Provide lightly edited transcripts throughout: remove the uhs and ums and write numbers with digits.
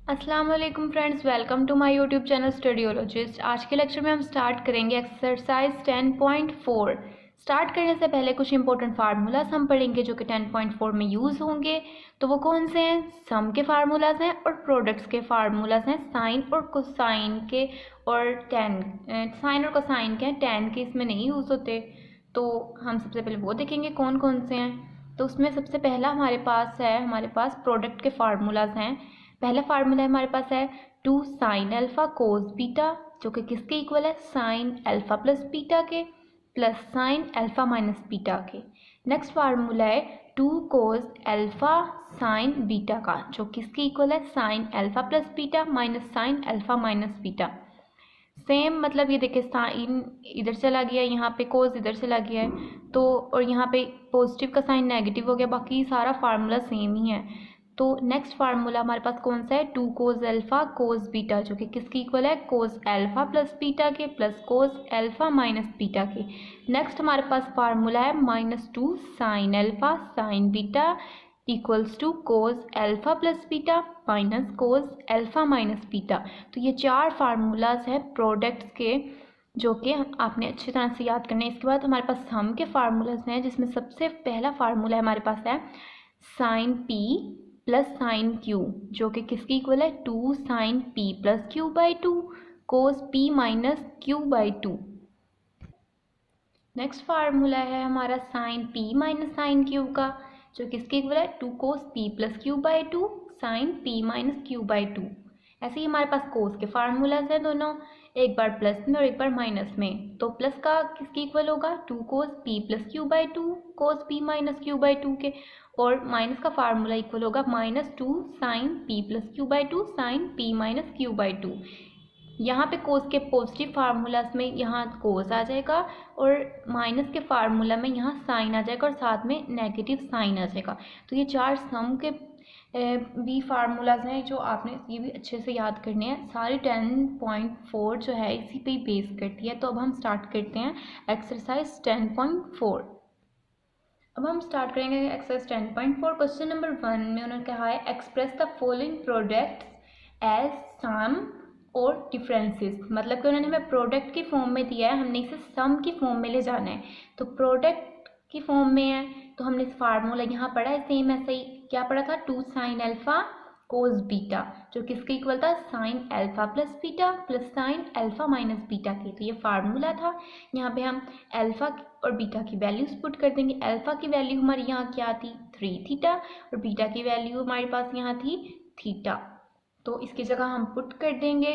अस्सलाम वालेकुम friends, welcome to my YouTube channel Studiologist. आज के लेक्चर में हम स्टार्ट करेंगे एक्सरसाइज 10.4। स्टार्ट करने से पहले कुछ इंपॉर्टेंट फार्मूलाज हम पढ़ेंगे जो कि 10.4 में यूज़ होंगे। तो वो कौन से हैं? सम के फार्मूलाज हैं और प्रोडक्ट्स के फार्मूलाज हैं, साइन और कोसाइन के और टेन। साइन और कोसाइन के हैं, टेन के इसमें नहीं यूज़ होते। तो हम सबसे पहले वो देखेंगे कौन कौन से हैं। तो उसमें सबसे पहला हमारे पास प्रोडक्ट के फार्मूलाज हैं। पहला फार्मूला हमारे पास है 2 साइन अल्फा कोस बीटा, जो कि किसके इक्वल है? साइन अल्फा प्लस बीटा के, plus sine alpha minus beta के। नेक्स्ट फार्मूला है 2 कोस अल्फा साइन बीटा का, जो किसके इक्वल है? Sine alpha plus beta minus sign alpha minus beta. Same मतलब ये देखिए, साइन इधर चला गया, यहाँ पे कोस इधर चला गया है, तो और यहाँ पे पॉजिटिव का साइन नेगेटिव हो गया, बाकी सारा फार्मूला सेम ही है। तो नेक्स्ट फार्मूला हमारे पास कौन सा है? 2 कोस अल्फा कोस बीटा, जो कि किसकी इक्वल है? कोस अल्फा प्लस बीटा के, plus cos alpha minus beta के। नेक्स्ट हमारे पास फार्मूला है -2 sine alpha sine beta equals to cos alpha plus beta minus cos alpha minus beta. तो ये चार फार्मूलाज हैं प्रोडक्ट्स के, जो कि आपने अच्छी तरह से याद करने हैं। इसके बाद हमारे पास सम के फार्मूलाज हैं, जिसमें सबसे पहला फार्मूला हमारे पास है sine P plus sine Q, जो कि किसकी इक्वल है? 2 sine P plus Q by 2 cos P minus Q by 2। Next formula है हमारा sine P minus sine Q का, जो किसके इक्वल है? 2 cos P plus Q by 2 sine P minus Q by 2। ऐसे ही हमारे पास कोस के फार्मूलाज हैं दोनों, एक बार प्लस में और एक बार माइनस में। तो प्लस का किसके इक्वल होगा? 2 cos P plus Q by 2 cos P minus Q by 2 के। और माइनस का फार्मूला इक्वल होगा -2 sine P plus Q by 2 sine P minus Q by 2। यहाँ पे कोस के पॉजिटिव फार्मूलाज में यहाँ कोस आ जाएगा, और माइनस के फार्मूला में यहाँ साइन आ जाएगा, और साथ में नेगेटिव साइन आ जाएगा। तो ये चार सम के भी फार्मूलाज हैं, जो आपने ये भी अच्छे से याद करने हैं। सारी 10.4 जो है इसी पे ही बेस करती है। तो अब हम स्टार्ट करते हैं एक्सरसाइज 10.4। अब हम स्टार्ट करेंगे एक्सरसाइज 10.4। क्वेश्चन नंबर 1 में उन्होंने कहा है express the following products as sum और डिफरेंसेस। मतलब कि उन्होंने हमें प्रोडक्ट की फॉर्म में दिया है, हमने इसे सम की फॉर्म में ले जाना है। तो प्रोडक्ट की फॉर्म में है, तो हमने इस फार्मूला यहाँ पढ़ा है सेम ऐसे ही। क्या पढ़ा था? 2 साइन अल्फा कोस बीटा, जो किसके इक्वल था? Sign alpha plus beta plus sine alpha minus beta के। तो ये फार्मूला था। यहाँ पे हम अल्फा और बीटा की वैल्यूज पुट कर देंगे। अल्फा की वैल्यू हमारी यहाँ क्या थी? 3 थीटा, और बीटा की वैल्यू हमारे पास यहाँ थी थीटा। तो इसकी जगह हम पुट कर देंगे,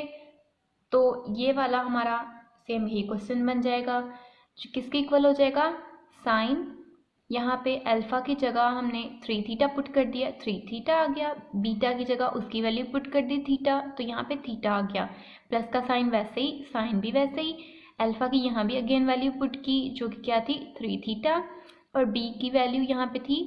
तो ये वाला हमारा सेम ही क्वेश्चन बन जाएगा, जो किसके इक्वल हो जाएगा? साइन, यहाँ पे अल्फा की जगह हमने 3 थीटा पुट कर दिया, 3 थीटा आ गया। बीटा की जगह उसकी वैल्यू पुट कर दी थीटा, तो यहाँ पे थीटा आ गया। प्लस का साइन वैसे ही, साइन भी वैसे ही। अल्फा की यहाँ भी अगेन वैल्यू पुट की, जो कि क्या थी? 3 थीटा, और बी की वैल्यू यहाँ पे थी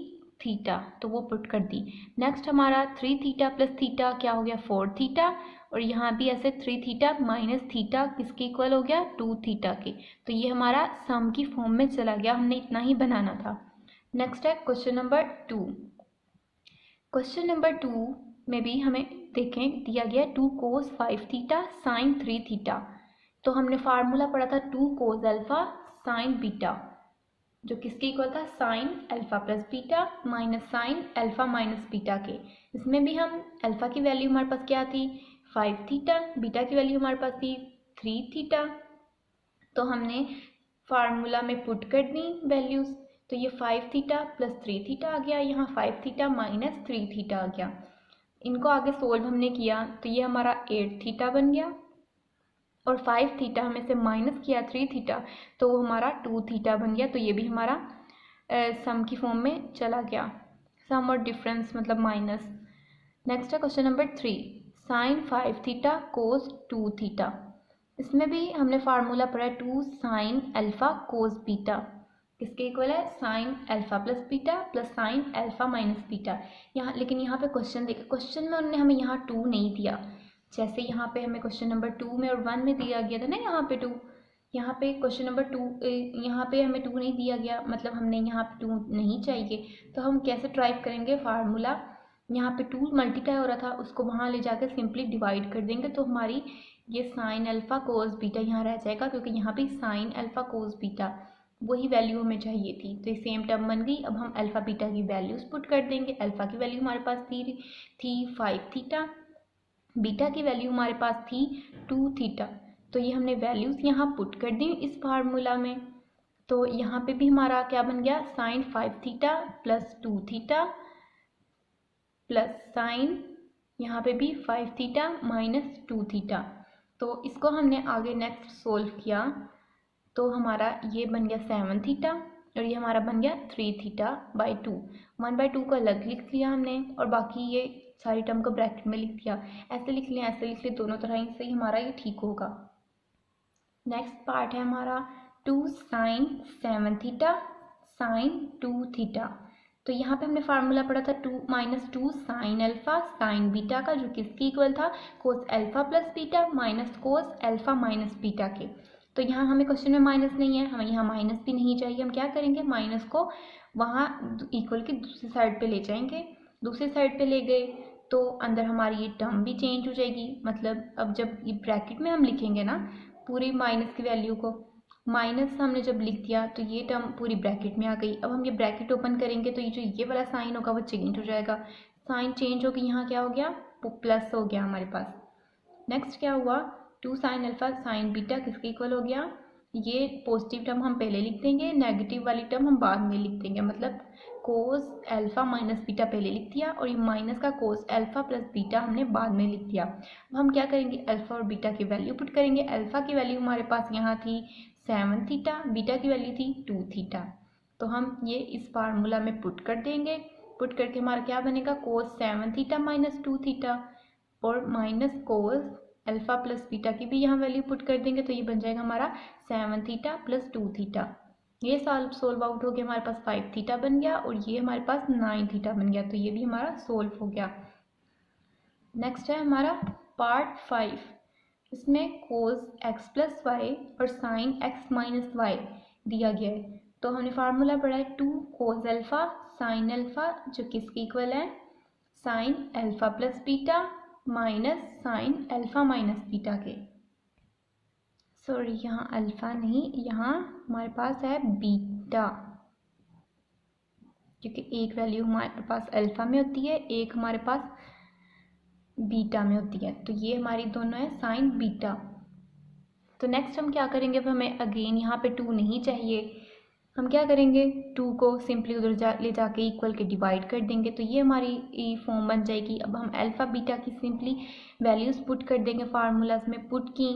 थीटा, तो वो पुट कर दी। नेक्स्ट हमारा 3 थीटा प्लस थीटा क्या हो गया? 4 थीटा, और यहाँ भी ऐसे 3 थीटा माइनस थीटा किसके इक्वल हो गया? 2 थीटा के। तो ये हमारा सम की फॉर्म में चला गया, हमने इतना ही बनाना था। नेक्स्ट है क्वेश्चन नंबर 2। क्वेश्चन नंबर 2 में भी हमें देखें दिया गया 2 कोस 5 थीटा साइन 3 थीटा। तो हमने फार्मूला पढ़ा था 2 कोस अल्फा साइन बीटा, जो किसके इक्वल था? Sign alpha plus beta minus sign alpha minus beta के। इसमें भी हम अल्फा की वैल्यू हमारे पास क्या थी? 5 थीटा, बीटा की वैल्यू हमारे पास थी 3 थीटा। तो हमने फार्मूला में पुट कर दी वैल्यूज, तो ये 5 थीटा प्लस 3 थीटा आ गया, यहाँ 5 थीटा माइनस 3 थीटा आ गया। इनको आगे सोल्व हमने किया, तो ये हमारा 8 थीटा बन गया, और 5 थीटा हमें से माइनस किया 3 थीटा, तो वो हमारा 2 थीटा बन गया। तो ये भी हमारा सम की फॉर्म में चला गया, सम और डिफरेंस मतलब माइनस। नेक्स्ट है question number 3, sine 5 theta cos 2 theta. इसमें भी हमने फार्मूला पढ़ा 2 साइन अल्फा कोस बीटा, किसके इक्वल है? Sine alpha plus beta plus sine alpha minus beta. यहाँ लेकिन यहाँ पे क्वेश्चन देखिए, क्वेश्चन में उन्होंने हमें यहाँ 2 नहीं दिया, जैसे यहाँ पे हमें क्वेश्चन नंबर 2 में और 1 में दिया गया था ना, यहाँ पे 2, यहाँ पे क्वेश्चन नंबर 2 यहाँ पे हमें 2 नहीं दिया गया, मतलब हमने यहाँ पे 2 नहीं चाहिए। तो हम कैसे ट्राई करेंगे फार्मूला? यहाँ पे 2 मल्टीप्लाई हो रहा था, उसको वहाँ ले जाकर सिंपली डिवाइड कर देंगे तो हमारी ये साइन अल्फ़ा कोस बीटा यहाँ रह जाएगा, क्योंकि यहाँ पे साइन अल्फ़ा कोस बीटा वही वैल्यू हमें चाहिए थी, तो ये सेम टर्म बन गई। अब हम अल्फ़ा बीटा की वैल्यूज़ पुट कर देंगे। अल्फ़ा की वैल्यू हमारे पास थी 5 थीटा, बीटा की वैल्यू हमारे पास थी 2 थीटा। तो ये हमने वैल्यूज़ यहाँ पुट कर दी इस फार्मूला में। तो यहाँ पे भी हमारा क्या बन गया, sine 5 theta plus 2 theta plus sine यहाँ पे भी 5 थीटा माइनस 2 थीटा। तो इसको हमने आगे नेक्स्ट सोल्व किया तो हमारा ये बन गया 7 थीटा और ये हमारा बन गया 3 थीटा बाई 2। 1/2 को अलग लिख लिया हमने और बाकी ये सारी टर्म को ब्रैकेट में लिख दिया। ऐसे लिख लिया, ऐसे लिख लिया, दोनों तरह से ही हमारा ये ठीक होगा। नेक्स्ट पार्ट है हमारा 2 साइन 7 थीटा साइन 2 थीटा। तो यहाँ पे हमने फार्मूला पढ़ा था 2 साइन अल्फ़ा साइन बीटा का, जो किसकी इक्वल था, कोस alpha plus beta minus cos alpha minus beta के। तो यहाँ हमें क्वेश्चन में माइनस नहीं है, हमें यहाँ माइनस भी नहीं चाहिए। हम क्या करेंगे, माइनस को वहाँ इक्वल की दूसरी साइड पे ले जाएंगे। दूसरी साइड पे ले गए तो अंदर हमारी ये टर्म भी चेंज हो जाएगी। मतलब अब जब ये ब्रैकेट में हम लिखेंगे ना पूरी माइनस की वैल्यू को, माइनस हमने जब लिख दिया तो ये टर्म पूरी ब्रैकेट में आ गई। अब हम ये ब्रैकेट ओपन करेंगे तो ये जो ये वाला साइन होगा वो चेंज हो जाएगा। साइन चेंज होकर यहाँ क्या हो गया, प्लस हो गया हमारे पास। नेक्स्ट क्या हुआ, 2 साइन अल्फ़ा साइन बीटा किसके इक्वल हो गया, ये पॉजिटिव टर्म हम पहले लिख देंगे, नेगेटिव वाली टर्म हम बाद में लिख देंगे। मतलब कोस अल्फ़ा माइनस बीटा पहले लिख दिया और ये माइनस का कोस अल्फ़ा प्लस बीटा हमने बाद में लिख दिया। अब हम क्या करेंगे, अल्फ़ा और बीटा की वैल्यू पुट करेंगे। अल्फ़ा की वैल्यू हमारे पास यहाँ थी 7 थीटा, बीटा की वैल्यू थी 2 थीटा। तो हम ये इस फार्मूला में पुट कर देंगे। पुट करके हमारा क्या बनेगा, कोस 7 थीटा माइनस 2 थीटा और minus cos alpha plus beta की भी यहाँ वैल्यू पुट कर देंगे। तो ये बन जाएगा हमारा 7 थीटा प्लस 2 थीटा। ये सोल्व आउट हो गया, हमारे पास 5 थीटा बन गया और ये हमारे पास 9 थीटा बन गया। तो ये भी हमारा सोल्व हो गया। नेक्स्ट है हमारा पार्ट 5। इसमें कोस x प्लस वाई और साइन x माइनस वाई दिया गया है। तो हमने फार्मूला पढ़ा है 2 कोस अल्फ़ा साइन अल्फ़ा, जो किसके इक्वल है, sine alpha plus beta minus sine alpha minus beta के। सॉरी, यहाँ अल्फ़ा नहीं, यहाँ हमारे पास है बीटा, क्योंकि एक वैल्यू हमारे पास अल्फ़ा में होती है, एक हमारे पास बीटा में होती है। तो ये हमारी दोनों है साइन बीटा। तो नेक्स्ट हम क्या करेंगे, अब हमें अगेन यहाँ पे 2 नहीं चाहिए, हम क्या करेंगे, 2 को सिंपली उधर ले जाके इक्वल के डिवाइड कर देंगे। तो ये हमारी फॉर्म बन जाएगी। अब हम अल्फ़ा बीटा की सिंपली वैल्यूज़ पुट कर देंगे, फार्मूलाज में पुट की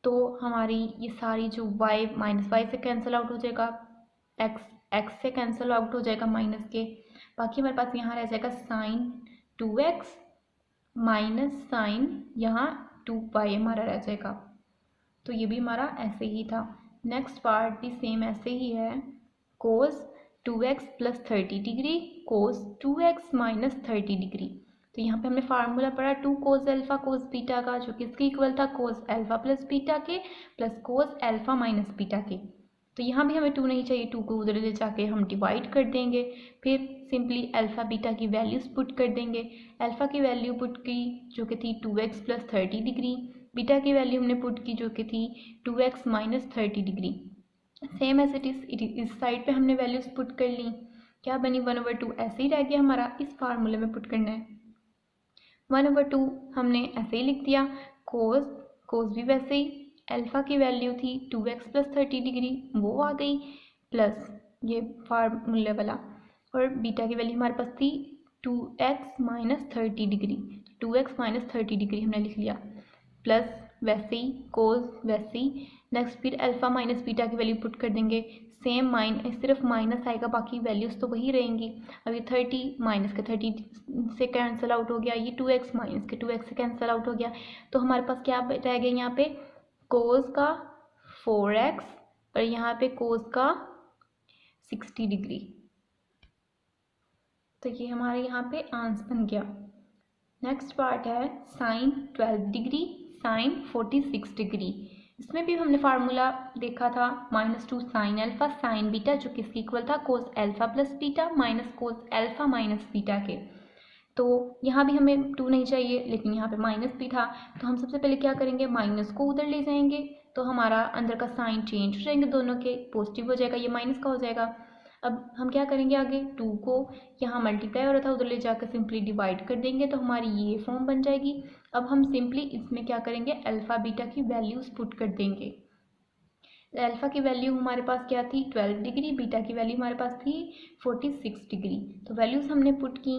तो हमारी ये सारी जो y माइनस वाई से कैंसिल आउट हो जाएगा, x से कैंसिल आउट हो जाएगा माइनस के, बाकी हमारे पास यहाँ रह जाएगा साइन 2x माइनस साइन यहाँ 2y हमारा रह जाएगा। तो ये भी हमारा ऐसे ही था। नेक्स्ट पार्ट भी सेम ऐसे ही है, कोस 2x प्लस 30 डिग्री कोस 2x माइनस 30 डिग्री। तो यहाँ पे हमने फार्मूला पढ़ा 2 कोस अल्फ़ा कोस बीटा का, जो किसके इक्वल था, कोस अल्फ़ा प्लस बीटा के प्लस कोस अल्फ़ा माइनस बीटा के। तो यहाँ भी हमें 2 नहीं चाहिए, 2 को उधर ले जाके हम डिवाइड कर देंगे। फिर सिंपली अल्फ़ा बीटा की वैल्यूज़ पुट कर देंगे। अल्फ़ा की वैल्यू पुट की जो कि थी 2x प्लस 30 डिग्री, बीटा की वैल्यू हमने पुट की जो कि थी 2x minus 30 degree. Same as it is side पे हमने वैल्यूज़ पुट कर ली, क्या बनी 1/2, ऐसे ही रह गया हमारा, इस फार्मूले में पुट करना है। 1/2 हमने ऐसे ही लिख दिया, कोस भी वैसे ही, अल्फ़ा की वैल्यू थी 2x प्लस 30 डिग्री वो आ गई, प्लस ये फार्मूले वाला, और बीटा की वैल्यू हमारे पास थी 2x minus 30 degree, 2x minus 30 degree हमने लिख लिया, प्लस वैसे ही कोस वैसे ही। नेक्स्ट फिर अल्फ़ा माइनस बीटा की वैल्यू पुट कर देंगे, सेम सिर्फ माइनस आएगा, बाकी वैल्यूज़ तो वही रहेंगी। अब ये 30 माइनस के 30 से कैंसिल आउट हो गया, ये 2x माइनस के 2x से कैंसिल आउट हो गया। तो हमारे पास क्या रह गया, यहाँ पे कोस का 4x और यहाँ पे कोस का 60 डिग्री। तो ये हमारे यहाँ पे आंसर बन गया। नेक्स्ट पार्ट है साइन 12 डिग्री साइन 46 डिग्री। इसमें भी हमने फार्मूला देखा था -2 साइन अल्फ़ा साइन बीटा, जो किसकी इक्वल था, कोस alpha plus beta minus cos alpha minus beta के। तो यहाँ भी हमें 2 नहीं चाहिए, लेकिन यहाँ पे माइनस भी था, तो हम सबसे पहले क्या करेंगे, माइनस को उधर ले जाएंगे, तो हमारा अंदर का साइन चेंज हो जाएंगे, दोनों के पॉजिटिव हो जाएगा, ये माइनस का हो जाएगा। अब हम क्या करेंगे आगे, 2 को यहाँ मल्टीप्लाई हो रहा था उधर ले जाकर सिंपली डिवाइड कर देंगे, तो हमारी ये फॉर्म बन जाएगी। अब हम सिंपली इसमें क्या करेंगे, अल्फ़ा बीटा की वैल्यूज़ पुट कर देंगे। अल्फ़ा की वैल्यू हमारे पास क्या थी, 12 डिग्री, बीटा की वैल्यू हमारे पास थी 46 डिग्री। तो वैल्यूज़ हमने पुट की,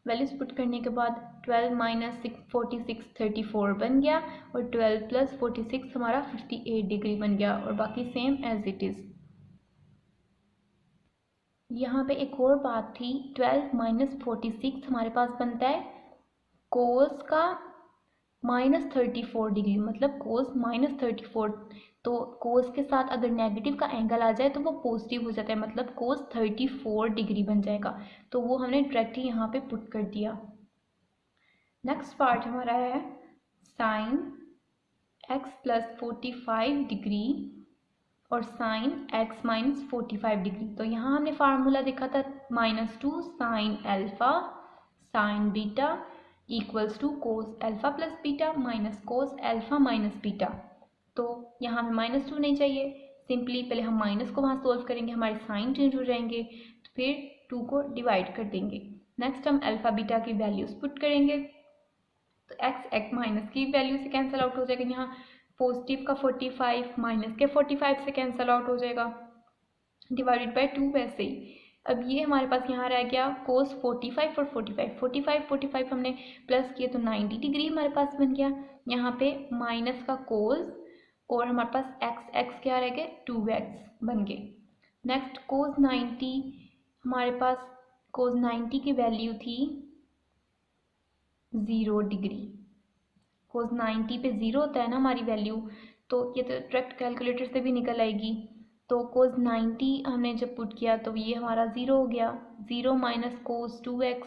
वैल्यूज़ पुट करने के बाद 12 माइनस 46 34 बन गया, और 12 प्लस 46 हमारा 58 डिग्री बन गया, और बाकी सेम एज इट इज़। यहाँ पे एक और बात थी, 12 माइनस 46 हमारे पास बनता है कोस का -34 डिग्री, मतलब कोस -34, तो कोस के साथ अगर नेगेटिव का एंगल आ जाए तो वो पॉजिटिव हो जाता है, मतलब कोस 34 डिग्री बन जाएगा, तो वो हमने डायरेक्टली यहाँ पे पुट कर दिया। नेक्स्ट पार्ट हमारा है साइन x प्लस 45 डिग्री और साइन x माइनस 45 डिग्री। तो यहाँ हमने फार्मूला देखा था -2 sine alpha sine beta equals to cos alpha plus beta minus cos alpha minus beta. तो यहाँ हमें -2 नहीं चाहिए, सिंपली पहले हम माइनस को वहाँ सोल्व करेंगे, हमारे साइन चेंज हो जाएंगे, तो फिर 2 को डिवाइड कर देंगे। नेक्स्ट हम अल्फ़ा बीटा की वैल्यूज़ पुट करेंगे, तो x माइनस की वैल्यू से कैंसिल आउट हो जाएगा, यहाँ पॉजिटिव का 45 माइनस के 45 से कैंसिल आउट हो जाएगा, डिवाइडेड बाय 2 वैसे ही। अब ये हमारे पास यहाँ रह गया कोस 45 और 45 हमने प्लस किए तो 90 डिग्री हमारे पास बन गया, यहाँ पे माइनस का कोस और हमारे पास x क्या रह गए 2x बन गए। नेक्स्ट कोस 90, हमारे पास कोस 90 की वैल्यू थी 0 डिग्री, कोस 90 पे 0 होता है ना हमारी वैल्यू, तो ये तो डायरेक्ट कैलकुलेटर से भी निकल आएगी। तो कोस 90 हमने जब पुट किया तो ये हमारा 0 हो गया, 0 माइनस कोस 2x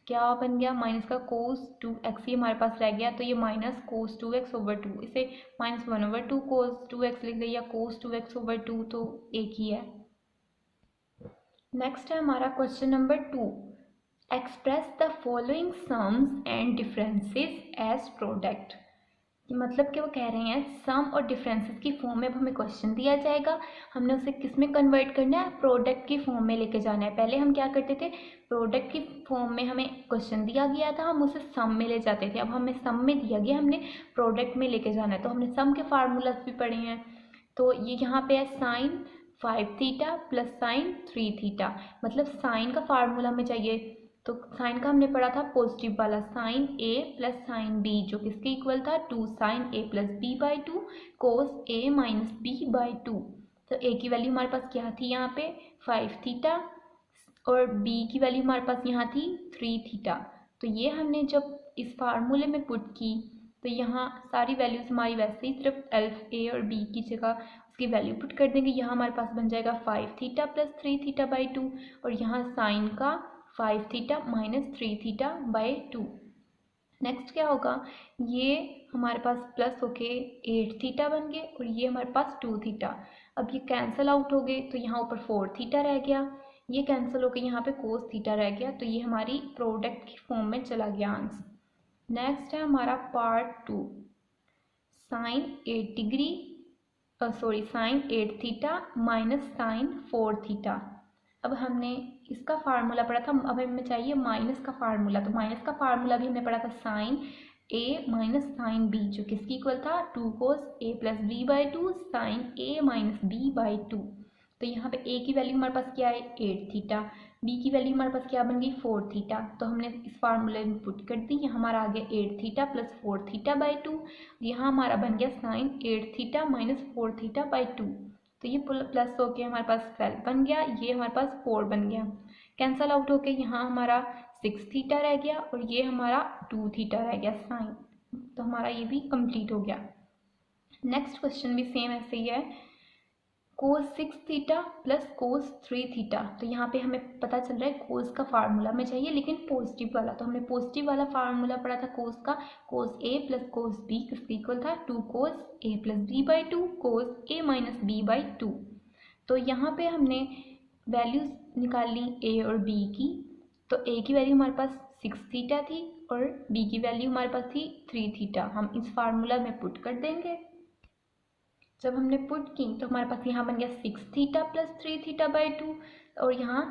क्या बन गया, माइनस का कोस 2x ही हमारे पास रह गया, तो ये माइनस कोस 2x ओवर 2, इसे -1/2 कोस 2x लिख दिया, कोस 2x ओवर 2 तो एक ही है। नेक्स्ट है हमारा question number 2, express the following sums and differences as product. मतलब कि वो कह रहे हैं सम और डिफरेंसेस की फॉर्म में अब हमें क्वेश्चन दिया जाएगा, हमने उसे किस में कन्वर्ट करना है, प्रोडक्ट की फॉर्म में लेके जाना है। पहले हम क्या करते थे, प्रोडक्ट की फॉर्म में हमें क्वेश्चन दिया गया था, हम उसे सम में ले जाते थे, अब हमें सम में दिया गया, हमने प्रोडक्ट में लेके जाना है, तो हमने सम के फार्मूलाज भी पढ़े हैं। तो ये यहाँ पे है sine 5 theta plus sine 3 theta, मतलब साइन का फार्मूला हमें चाहिए, तो साइन का हमने पढ़ा था पॉजिटिव वाला sine A plus sine B, जो किसके इक्वल था 2 sine A plus B by 2 cos A minus B by 2। तो ए की वैल्यू हमारे पास क्या थी यहाँ पे 5 थीटा, और बी की वैल्यू हमारे पास यहाँ थी 3 थीटा। तो ये हमने जब इस फार्मूले में पुट की तो यहाँ सारी वैल्यूज हमारी वैसे ही सिर्फ एल्फ ए और बी की जगह उसकी वैल्यू पुट कर देंगे, यहाँ हमारे पास बन जाएगा 5 थीटा प्लस 3 थीटा बाई 2, और यहाँ साइन का 5 theta minus 3 theta by 2। Next क्या होगा, ये हमारे पास प्लस होके 8 थीटा बन गए, और ये हमारे पास 2 थीटा। अब ये कैंसिल आउट हो गए, तो यहाँ ऊपर 4 थीटा रह गया, ये कैंसिल होके यहाँ पे कोस थीटा रह गया, तो ये हमारी प्रोडक्ट की फॉर्म में चला गया आंसर। नेक्स्ट है हमारा part 2, sine 8 degree sine 8 theta minus sine 4 theta. अब हमने इसका फार्मूला पढ़ा था, अब हमें चाहिए माइनस का फार्मूला, तो माइनस का फार्मूला भी हमने पढ़ा था sine A minus sine B, जो किसकी इक्वल था 2 cos A plus B by 2 sine A minus B by 2। तो यहाँ पे ए की वैल्यू हमारे पास क्या है 8 थीटा, बी की वैल्यू हमारे पास क्या बन गई 4 थीटा, तो हमने इस फार्मूले में पुट कर दी, यहाँ हमारा आ गया 8 थीटा प्लस 4 थीटा बाई 2, यहाँ हमारा बन गया sine 8 theta minus 4 theta by 2, तो ये प्लस होके हमारे पास 12 बन गया, ये हमारे पास 4 बन गया, कैंसल आउट होके यहाँ हमारा 6 थीटा रह गया, और ये हमारा 2 थीटा रह गया साइन, तो हमारा ये भी कंप्लीट हो गया। नेक्स्ट क्वेश्चन भी सेम ऐसे ही है, कोस 6 थीटा प्लस कोस 3 थीटा, तो यहाँ पे हमें पता चल रहा है कोस का फार्मूला में चाहिए लेकिन पॉजिटिव वाला, तो हमने पॉजिटिव वाला फार्मूला पढ़ा था कोस का, cos A plus cos B किसके इक्वल था 2 cos A plus B by 2 cos A minus B by 2। तो यहाँ पे हमने वैल्यूज निकाल ली ए और बी की, तो ए की वैल्यू हमारे पास 6 थीटा थी और b की वैल्यू हमारे पास थी 3 थीटा। हम इस फार्मूला में पुट कर देंगे। जब हमने पुट की तो हमारे पास यहाँ बन गया 6 थीटा प्लस 3 थीटा बाई 2 और यहाँ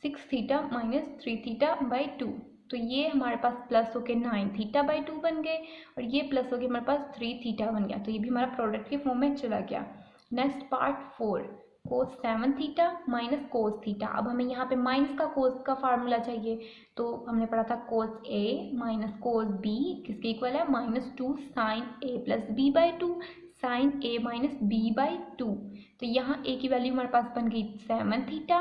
6 थीटा माइनस 3 थीटा बाई 2। तो ये हमारे पास प्लस होके 9 थीटा बाई 2 बन गए और ये प्लस होके हमारे पास 3 थीटा बन गया। तो ये भी हमारा प्रोडक्ट के फॉर्म में चला गया। नेक्स्ट पार्ट 4, कोस 7 थीटा माइनस कोस थीटा। अब हमें यहाँ पे माइनस का कोस का फार्मूला चाहिए। तो हमने पढ़ा था cos A minus cos B किसके इक्वल है -2 sine A plus B by 2 sine A minus B by 2। तो यहाँ ए की वैल्यू हमारे पास बन गई 7 थीटा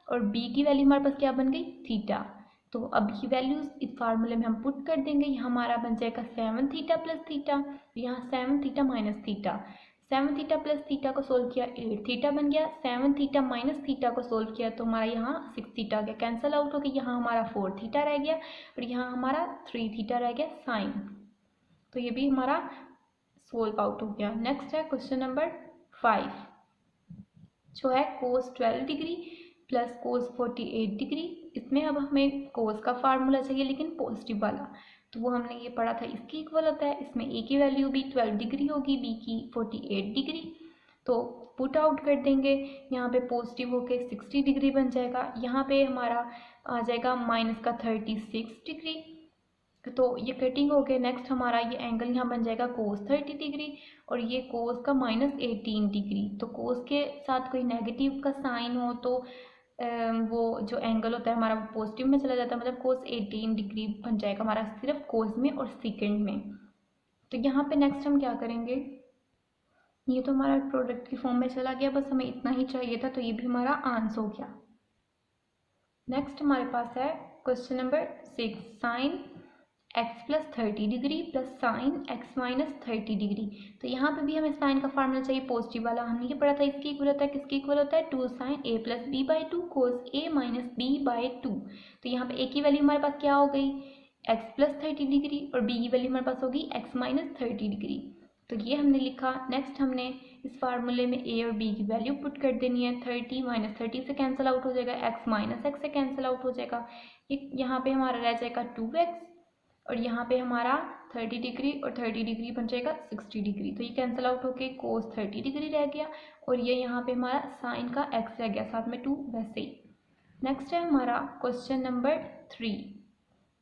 और बी की वैल्यू हमारे पास क्या बन गई थीटा। तो अब ये वैल्यूज इस फार्मूले में हम पुट कर देंगे। यहाँ हमारा बन जाएगा 7 थीटा प्लस थीटा, यहाँ 7 theta minus theta. 7 theta plus theta को सोल्व किया 8 थीटा बन गया। 7 थीटा माइनस थीटा को सोल्व किया तो हमारा यहाँ 6 थीटा आ गया, कैंसिल आउट हो गया। यहाँ हमारा 4 थीटा रह गया और यहाँ हमारा 3 थीटा रह गया साइन। तो ये भी हमारा सोल्व आउट हो गया। नेक्स्ट है क्वेश्चन नंबर 5 जो है कोस 12 डिग्री प्लस कोस 48 डिग्री। इसमें अब हमें कोस का फार्मूला चाहिए लेकिन पॉजिटिव वाला। तो वो हमने ये पढ़ा था, इसकी इक्वल होता है। इसमें ए की वैल्यू भी 12 डिग्री होगी, बी की 48 डिग्री। तो पुट आउट कर देंगे, यहाँ पे पॉजिटिव होके 60 डिग्री बन जाएगा। यहाँ पे हमारा आ जाएगा माइनस का 36 डिग्री। तो ये कटिंग हो गए। नेक्स्ट हमारा ये एंगल यहाँ बन जाएगा कोस 30 डिग्री और ये कोस का -18 डिग्री। तो कोस के साथ कोई नेगेटिव का साइन हो तो वो जो एंगल होता है हमारा वो पॉजिटिव में चला जाता है, मतलब कोस 18 डिग्री बन जाएगा हमारा सिर्फ कोस में और सेकंड में। तो यहाँ पे नेक्स्ट हम क्या करेंगे, ये तो हमारा प्रोडक्ट की फॉर्म में चला गया, बस हमें इतना ही चाहिए था। तो ये भी हमारा आंसर हो गया। नेक्स्ट हमारे पास है question number 6, sine x plus 30 degree plus sine x minus 30 degree. तो यहाँ पे भी हमें साइन का फार्मूला चाहिए पॉजिटिव वाला। हमने ये पढ़ा था, इसकी इक्वल होता है किसकी इक्वल होता है 2 sine a plus B by 2 cos a minus B by 2। तो यहाँ पे a की वैल्यू हमारे पास क्या हो गई x प्लस 30 डिग्री और b की वैल्यू हमारे पास होगी x माइनस 30 डिग्री। तो ये हमने लिखा। नेक्स्ट हमने इस फार्मूले में a और b की वैल्यू पुट कर देनी है। 30 माइनस 30 से कैंसिल आउट हो जाएगा, x माइनस x से कैंसिल आउट हो जाएगा। यहाँ पे हमारा रह जाएगा 2x और यहाँ पे हमारा 30 डिग्री और 30 डिग्री बन जाएगा 60 डिग्री। तो ये कैंसिल आउट होके कोस 30 डिग्री रह गया और ये यहाँ पे हमारा साइन का x रह गया, साथ में 2 वैसे ही। नेक्स्ट है हमारा क्वेश्चन नंबर 3।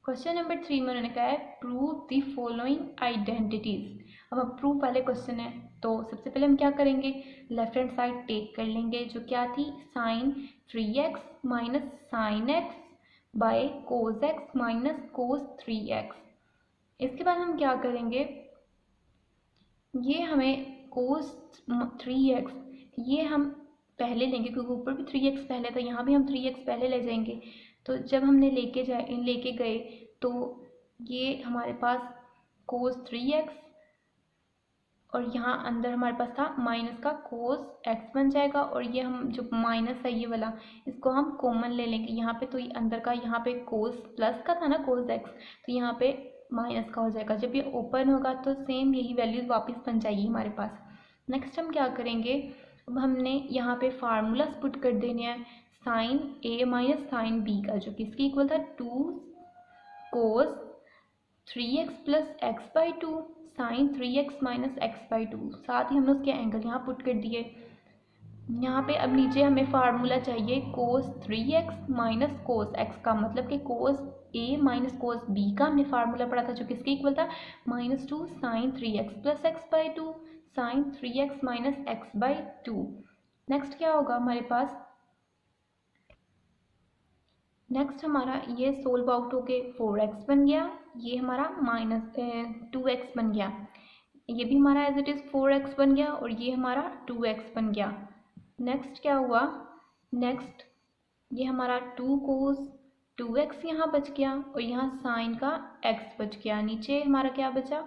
क्वेश्चन नंबर 3 में उन्होंने कहा है प्रूव द फॉलोइंग आइडेंटिटीज। अब प्रूफ वाले क्वेश्चन है तो सबसे पहले हम क्या करेंगे, लेफ्ट हैंड साइड टेक कर लेंगे जो क्या थी sine 3x minus sine x by cos x minus cos 3x। इसके बाद हम क्या करेंगे, ये हमें कोस 3x ये हम पहले लेंगे क्योंकि ऊपर भी 3x पहले था, यहाँ भी हम 3x पहले ले जाएंगे। तो जब हमने लेके गए तो ये हमारे पास कोस 3x और यहाँ अंदर हमारे पास था माइनस का कोस x बन जाएगा और ये हम जो माइनस है ये वाला इसको हम कॉमन ले लेंगे यहाँ पे। तो ये अंदर का यहाँ पे कोस प्लस का था ना कोस x, तो यहाँ पे माइनस का हो जाएगा। जब ये ओपन होगा तो सेम यही वैल्यूज वापस बन जाएगी हमारे पास। नेक्स्ट हम क्या करेंगे, अब हमने यहाँ पे फार्मूलाज पुट कर देने हैं sine a minus sine b का जो किसकी इक्वल था 2 cos 3x plus x by 2 sine 3x minus x by 2। साथ ही हमने उसके एंगल यहाँ पुट कर दिए। यहाँ पे अब नीचे हमें फार्मूला चाहिए कोस 3x माइनस कोस x का, मतलब कि कोस a माइनस कोस b का हमने फार्मूला पढ़ा था जो किसके इक्वल था -2 sine 3x plus x by 2 sine 3x minus x by 2। Next क्या होगा हमारे पास, नेक्स्ट हमारा ये सोल्व आउट होके 4x बन गया, ये हमारा -2x बन गया, ये भी हमारा एज इट इज़ 4x बन गया और ये हमारा 2x बन गया। नेक्स्ट क्या हुआ, नेक्स्ट ये हमारा 2 कोस 2x यहाँ बच गया और यहाँ साइन का x बच गया। नीचे हमारा क्या बचा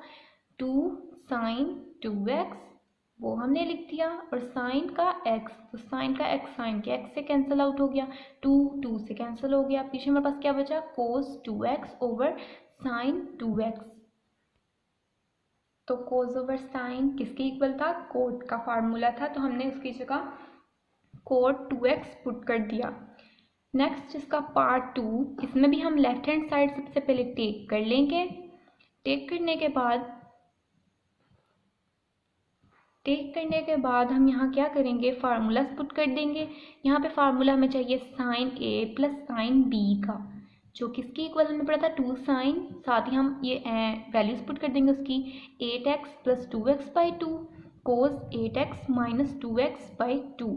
2 साइन 2x वो हमने लिख दिया और साइन का x, तो साइन का x साइन के x से कैंसिल आउट हो गया, 2 से कैंसिल हो गया। पीछे हमारे पास क्या बचा कोस 2x ओवर साइन 2x। तो कोस ओवर साइन किसके इक्वल था कोट का फार्मूला था, तो हमने उसकी जगह कोट 2x पुट कर दिया। नेक्स्ट इसका पार्ट 2, इसमें भी हम लेफ्ट हैंड साइड सबसे पहले टेक कर लेंगे। टेक करने के बाद हम यहाँ क्या करेंगे, फार्मूलाज पुट कर देंगे। यहाँ पे फार्मूला हमें चाहिए sign A plus sine B का, जो किसकी इक्वल हमें पड़ा था 2 साइन, साथ ही हम ये वैल्यूज पुट कर देंगे उसकी 8x plus 2x by 2 cos 8x minus 2x by 2।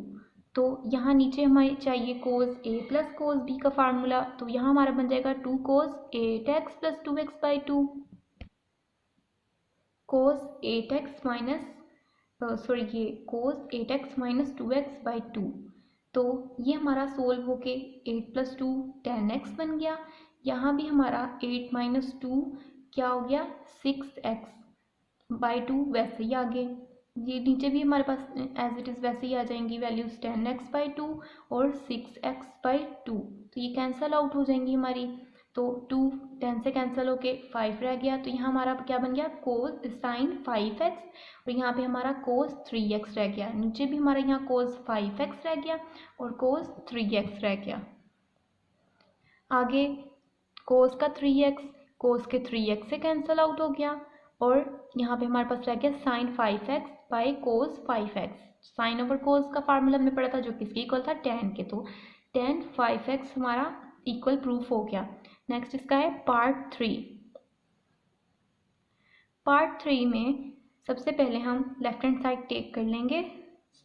तो यहाँ नीचे हमें चाहिए कोस ए प्लस कोस बी का फार्मूला, तो यहाँ हमारा बन जाएगा 2 कोस 8x plus 2x by 2 cos 8x minus ये कोस 8x माइनस 2x बाई 2। तो ये हमारा सोल्व होके 8 प्लस 2 10x बन गया। यहाँ भी हमारा 8 माइनस 2 क्या हो गया 6x बाई 2, वैसे ही आगे ये नीचे भी हमारे पास एज इट इज़ वैसे ही आ जाएंगी वैल्यूज़ 10x बाई 2 और 6x बाई 2। तो ये कैंसल आउट हो जाएंगी हमारी, तो 2 10 से कैंसिल होके 5 रह गया। तो यहाँ हमारा क्या बन गया कोस साइन 5x, और यहाँ पे हमारा कोस 3x रह गया। नीचे भी हमारा यहाँ कोस 5x रह गया और कोस 3x रह गया। आगे कोस का 3x कोस के 3x से कैंसिल आउट हो गया, और यहाँ पे हमारे पास रह गया sine 5x by cos 5x। Sine over cos का फार्मूला हमें पड़ा था जो किसके इक्वल था tan के, तो tan 5x हमारा इक्वल प्रूफ हो गया। नेक्स्ट इसका है पार्ट 3। पार्ट 3 में सबसे पहले हम लेफ्ट हैंड साइड टेक कर लेंगे,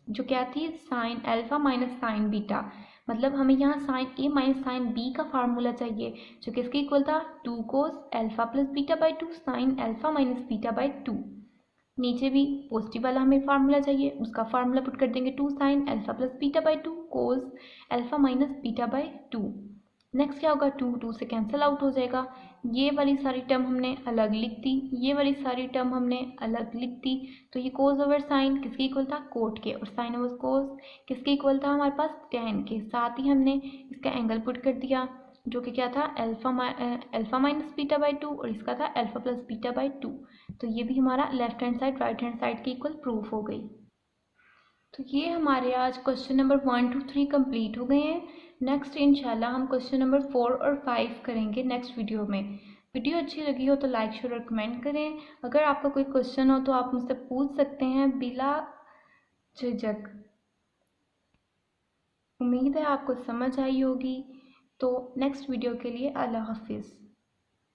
जो क्या थी sign alpha minus sign beta, मतलब हमें यहाँ sign A minus sine B का फार्मूला चाहिए, जो किसके इक्वल था 2 कोस alpha plus beta by 2 sine alpha minus beta by 2। नीचे भी पॉजिटिव वाला हमें फार्मूला चाहिए, उसका फार्मूला पुट कर देंगे 2 sine alpha plus beta by 2 cos alpha minus beta by 2। Next क्या होगा 2 से कैंसिल आउट हो जाएगा। ये वाली सारी टर्म हमने अलग लिख दी, ये वाली सारी टर्म हमने अलग लिख दी। तो ये कोस ओवर साइन किसके इक्वल था कोट के, और साइन ओवर कोस किसके इक्वल था हमारे पास tan के। साथ ही हमने इसका एंगल पुट कर दिया जो कि क्या था अल्फा माइनस बीटा बाई 2, और इसका था अल्फा प्लस बीटा बाई 2। तो ये भी हमारा left hand side right hand side की इक्वल प्रूफ हो गई। तो ये हमारे आज क्वेश्चन नंबर 1 to 3 कंप्लीट हो गए हैं। नेक्स्ट इंशाल्लाह हम क्वेश्चन नंबर 4 और 5 करेंगे नेक्स्ट वीडियो में। वीडियो अच्छी लगी हो तो लाइक शेयर और कमेंट करें। अगर आपका कोई क्वेश्चन हो तो आप मुझसे पूछ सकते हैं बिला झिझक। उम्मीद है आपको समझ आई होगी। तो नेक्स्ट वीडियो के लिए अल्लाह हाफिज़।